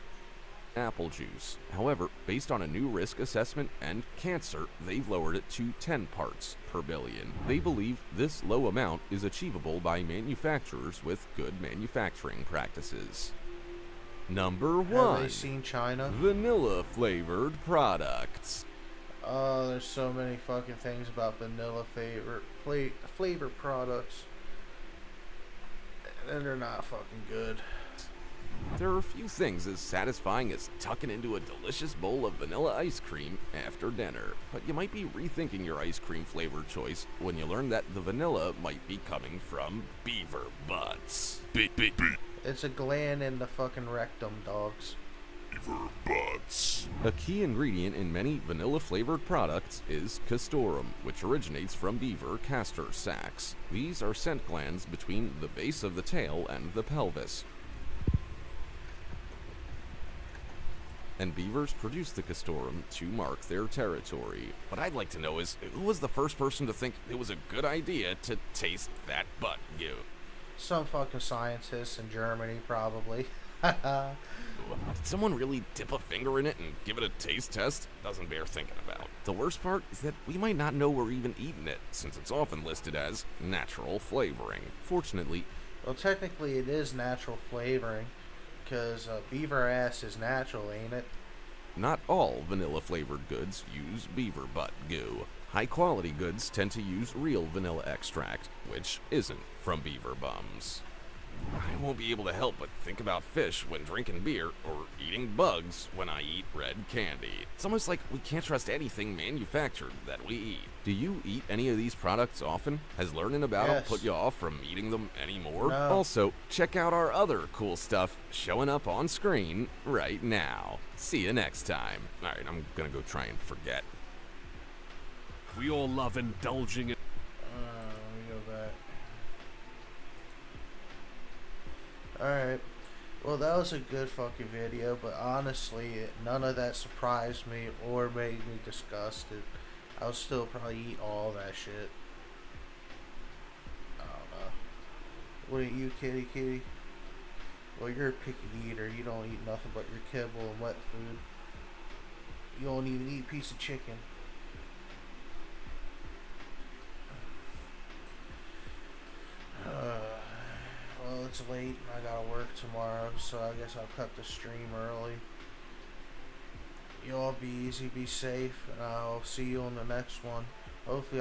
Apple juice. However, based on a new risk assessment and cancer, they've lowered it to 10 parts per billion. They believe this low amount is achievable by manufacturers with good manufacturing practices. Number 1. Have they seen China? Vanilla flavored products. Oh, there's so many fucking things about vanilla flavor products. And they're not fucking good. There are few things as satisfying as tucking into a delicious bowl of vanilla ice cream after dinner, but you might be rethinking your ice cream flavor choice when you learn that the vanilla might be coming from beaver butts. It's a gland in the fucking rectum, dogs. Beaver butts. A key ingredient in many vanilla flavored products is castoreum, which originates from beaver castor sacs. These are scent glands between the base of the tail and the pelvis. And beavers produce the castoreum to mark their territory. What I'd like to know is, who was the first person to think it was a good idea to taste that butt goo? Some fucking scientists in Germany, probably. Did someone really dip a finger in it and give it a taste test? Doesn't bear thinking about. The worst part is that we might not know we're even eating it, since it's often listed as natural flavoring. Fortunately, Well, technically it is natural flavoring, because beaver ass is natural, ain't it? not all vanilla flavored goods use beaver butt goo. High quality goods tend to use real vanilla extract, which isn't from beaver bums. I won't be able to help but think about fish when drinking beer, or eating bugs when I eat red candy. It's almost like we can't trust anything manufactured that we eat. Do you eat any of these products often? Has learning about them Yes. put you off from eating them anymore? No. Also, check out our other cool stuff showing up on screen right now. See you next time. Alright, I'm gonna go try and forget. We all love indulging in Let me go back. Alright. Well, that was a good fucking video, but honestly, none of that surprised me or made me disgusted. I'll still probably eat all that shit. I don't know. What are you, kitty? Well, you're a picky eater. You don't eat nothing but your kibble and wet food. You don't even eat a piece of chicken. Well, it's late and I gotta work tomorrow, so I guess I'll cut the stream early. You all be easy, be safe, and I'll see you on the next one. Hopefully